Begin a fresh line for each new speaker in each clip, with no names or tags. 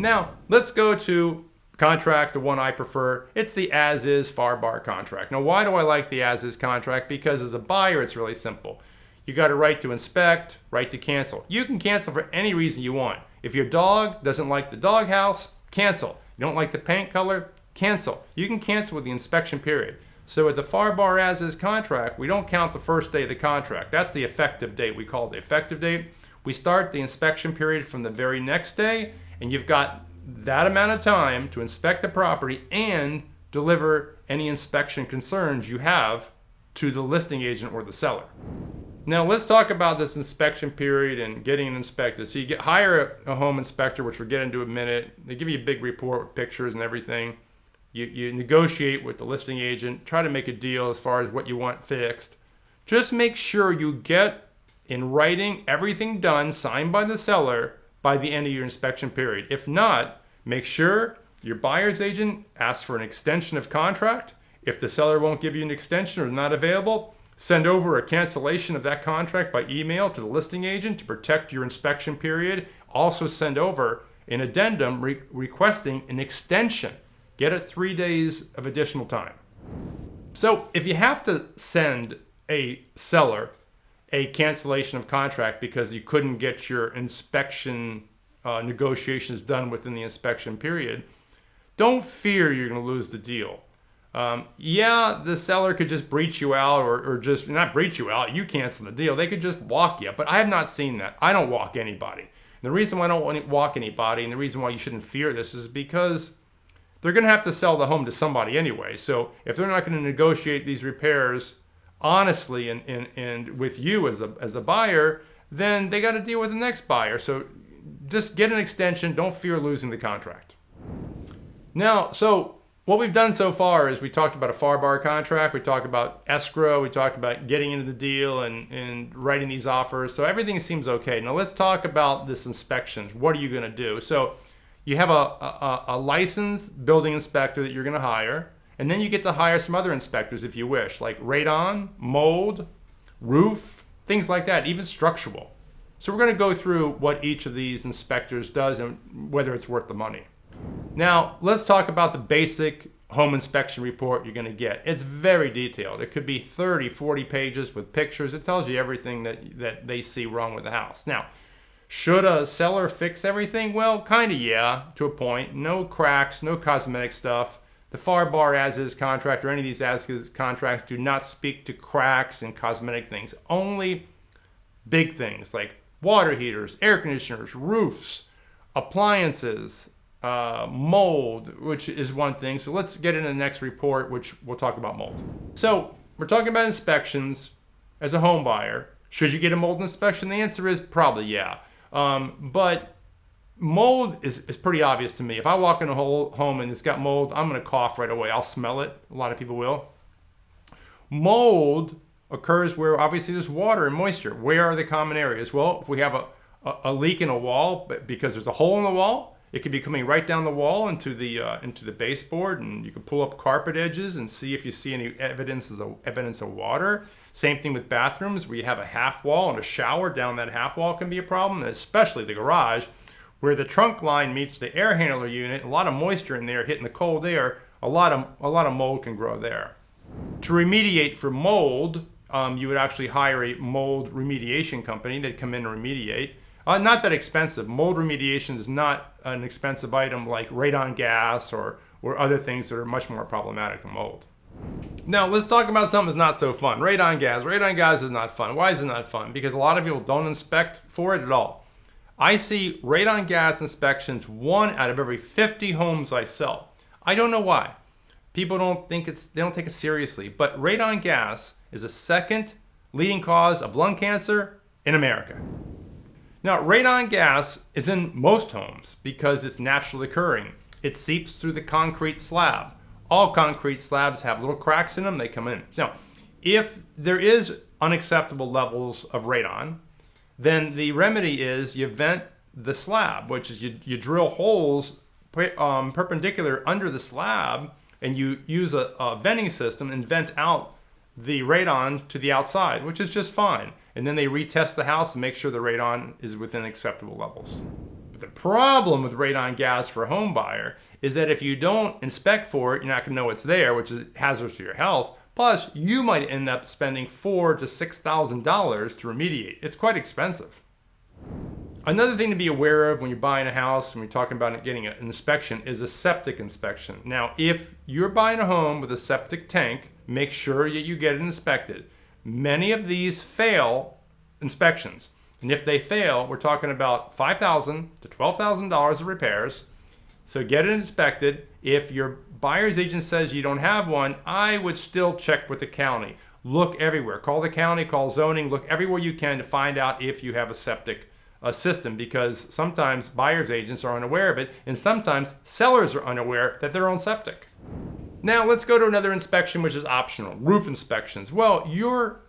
Now, let's go to contract, the one I prefer. It's the as-is FAR/BAR contract. Now, why do I like the as-is contract? Because as a buyer, it's really simple. You got a right to inspect, right to cancel. You can cancel for any reason you want. If your dog doesn't like the doghouse, cancel. You don't like the paint color, cancel. You can cancel with the inspection period. So with the FAR/BAR as-is contract, we don't count the first day of the contract. That's the effective date. We call it the effective date. We start the inspection period from the very next day, and you've got that amount of time to inspect the property and deliver any inspection concerns you have to the listing agent or the seller. Now let's talk about this inspection period and getting it inspected. So you hire a home inspector, which we'll get into in a minute. They give you a big report with pictures and everything. You negotiate with the listing agent, try to make a deal as far as what you want fixed. Just make sure you get in writing everything done, signed by the seller, by the end of your inspection period. If not, make sure your buyer's agent asks for an extension of contract. If the seller won't give you an extension or not available, send over a cancellation of that contract by email to the listing agent to protect your inspection period. Also send over an addendum requesting an extension. Get it 3 days of additional time. So if you have to send a seller a cancellation of contract because you couldn't get your inspection negotiations done within the inspection period, don't fear you're going to lose the deal. Yeah, the seller could just breach you out or just not breach you out. You cancel the deal. They could just walk you. But I have not seen that. I don't walk anybody. And the reason why I don't walk anybody and the reason why you shouldn't fear this is because they're going to have to sell the home to somebody anyway. So if they're not going to negotiate these repairs honestly and with you as a buyer, then they got to deal with the next buyer. So just get an extension. Don't fear losing the contract. Now, so what we've done so far is we talked about a FAR/BAR contract. We talked about escrow. We talked about getting into the deal and writing these offers. So everything seems okay. Now let's talk about this inspections. What are you going to do? So you have a licensed building inspector that you're going to hire. And then you get to hire some other inspectors if you wish, like radon, mold, roof, things like that, even structural. So we're going to go through what each of these inspectors does and whether it's worth the money. Now, let's talk about the basic home inspection report you're going to get. It's very detailed. It could be 30, 40 pages with pictures. It tells you everything that they see wrong with the house. Now, should a seller fix everything? Well, kind of yeah, to a point. No cracks, no cosmetic stuff. The FAR/BAR as-is contract or any of these as-is contracts do not speak to cracks and cosmetic things. Only big things like water heaters, air conditioners, roofs, appliances, mold, which is one thing. So let's get into the next report, which we'll talk about mold. So we're talking about inspections as a home buyer. Should you get a mold inspection? The answer is probably yeah. But mold is pretty obvious to me. If I walk in a home and it's got mold, I'm going to cough right away. I'll smell it. A lot of people will. Mold occurs where obviously there's water and moisture. Where are the common areas? Well, if we have a leak in a wall, because there's a hole in the wall, it could be coming right down the wall into the baseboard, and you can pull up carpet edges and see if you see any evidence of water. Same thing with bathrooms, where you have a half wall and a shower. Down that half wall can be a problem, and especially the garage, where the trunk line meets the air handler unit. A lot of moisture in there hitting the cold air. A lot of mold can grow there. To remediate for mold, you would actually hire a mold remediation company. They'd come in and remediate. Not that expensive. Mold remediation is not an expensive item like radon gas or other things that are much more problematic than mold. Now let's talk about something that's not so fun. Radon gas. Radon gas is not fun. Why is it not fun? Because a lot of people don't inspect for it at all. I see radon gas inspections 1 out of every 50 homes I sell. I don't know why. People they don't take it seriously. But radon gas is the second leading cause of lung cancer in America. Now, radon gas is in most homes because it's naturally occurring. It seeps through the concrete slab. All concrete slabs have little cracks in them. They come in. Now, if there is unacceptable levels of radon, then the remedy is you vent the slab, which is you drill holes perpendicular under the slab, and you use a venting system and vent out the radon to the outside, which is just fine. And then they retest the house and make sure the radon is within acceptable levels. But the problem with radon gas for a home buyer is that if you don't inspect for it, you're not going to know it's there, which is hazardous to your health. Plus, you might end up spending $4,000 to $6,000 to remediate. It's quite expensive. Another thing to be aware of when you're buying a house and we're talking about getting an inspection is a septic inspection. Now, if you're buying a home with a septic tank, make sure that you get it inspected. Many of these fail inspections. And if they fail, we're talking about $5,000 to $12,000 of repairs. So get it inspected. If your buyer's agent says you don't have one, I would still check with the county. Look everywhere. Call the county, call zoning, look everywhere you can to find out if you have a septic system, because sometimes buyer's agents are unaware of it, and sometimes sellers are unaware that they're on septic. Now let's go to another inspection, which is optional, roof inspections. Well, your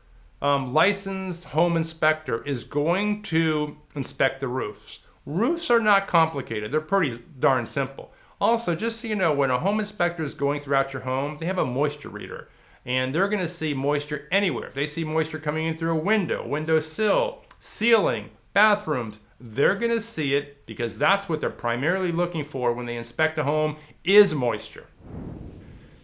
licensed home inspector is going to inspect the roofs. Roofs are not complicated. They're pretty darn simple. Also, just so you know, when a home inspector is going throughout your home, they have a moisture reader, and they're going to see moisture anywhere. If they see moisture coming in through a window sill, ceiling, bathrooms, they're going to see it, because that's what they're primarily looking for when they inspect a home, is moisture.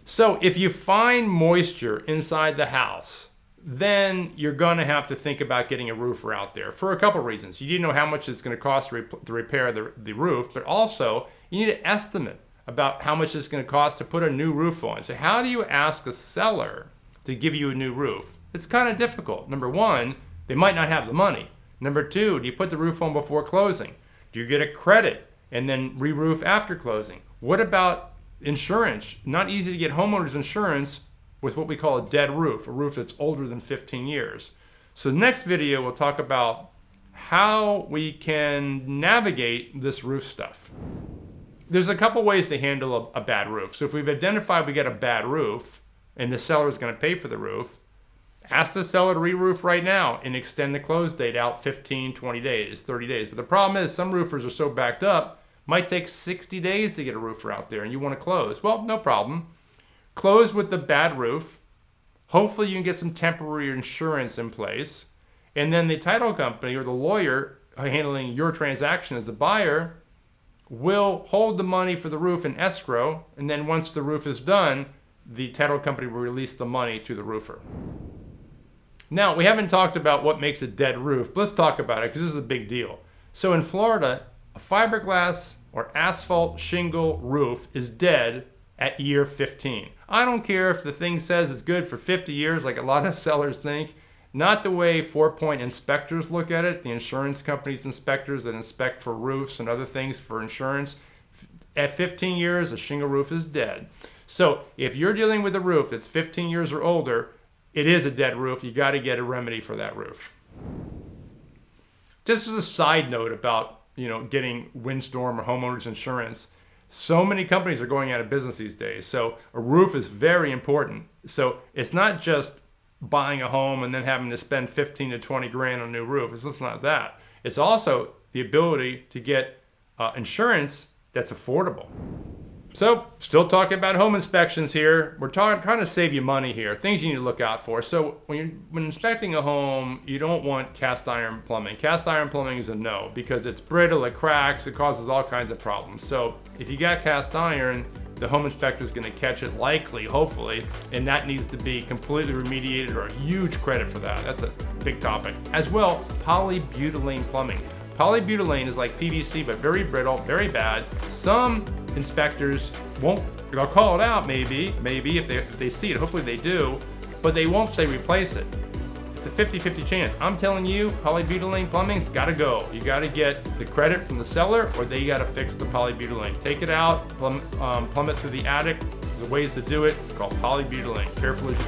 So if you find moisture inside the house, then you're going to have to think about getting a roofer out there for a couple reasons. You need to know how much it's going to cost to repair the roof, but also you need an estimate about how much it's going to cost to put a new roof on. So how do you ask a seller to give you a new roof? It's kind of difficult. Number one, they might not have the money. Number two, do you put the roof on before closing? Do you get a credit and then re-roof after closing? What about insurance? Not easy to get homeowners insurance with what we call a dead roof, a roof that's older than 15 years. So next video, we'll talk about how we can navigate this roof stuff. There's a couple ways to handle a bad roof. So if we've identified we got a bad roof and the seller is going to pay for the roof, ask the seller to re-roof right now and extend the close date out 15, 20 days, 30 days. But the problem is some roofers are so backed up, might take 60 days to get a roofer out there and you want to close. Well, no problem. Close with the bad roof. Hopefully you can get some temporary insurance in place. And then the title company or the lawyer handling your transaction as the buyer will hold the money for the roof in escrow. And then once the roof is done, the title company will release the money to the roofer. Now, we haven't talked about what makes a dead roof, but let's talk about it because this is a big deal. So in Florida, a fiberglass or asphalt shingle roof is dead at year 15. I don't care if the thing says it's good for 50 years like a lot of sellers think. Not the way 4-point inspectors look at it, the insurance companies inspectors that inspect for roofs and other things for insurance. At 15 years, a shingle roof is dead. So if you're dealing with a roof that's 15 years or older, it is a dead roof. You got to get a remedy for that roof. Just as a side note about getting windstorm or homeowners insurance, so many companies are going out of business these days. So a roof is very important. So it's not just buying a home and then having to spend 15 to 20 grand on a new roof. It's not that. It's also the ability to get insurance that's affordable. So still talking about home inspections here. We're trying to save you money here. Things you need to look out for. So when inspecting a home, you don't want cast iron plumbing. Cast iron plumbing is a no because it's brittle, it cracks, it causes all kinds of problems. So if you got cast iron, the home inspector is going to catch it likely, hopefully, and that needs to be completely remediated or a huge credit for that. That's a big topic. As well, polybutylene plumbing. Polybutylene is like PVC, but very brittle, very bad. Some inspectors they'll call it out maybe if they see it, hopefully they do, but they won't say replace it. It's a 50-50 chance. I'm telling you, polybutylene plumbing's gotta go. You gotta get the credit from the seller or they gotta fix the polybutylene. Take it out, plumb it through the attic. There's ways to do it. It's called polybutylene. Careful as you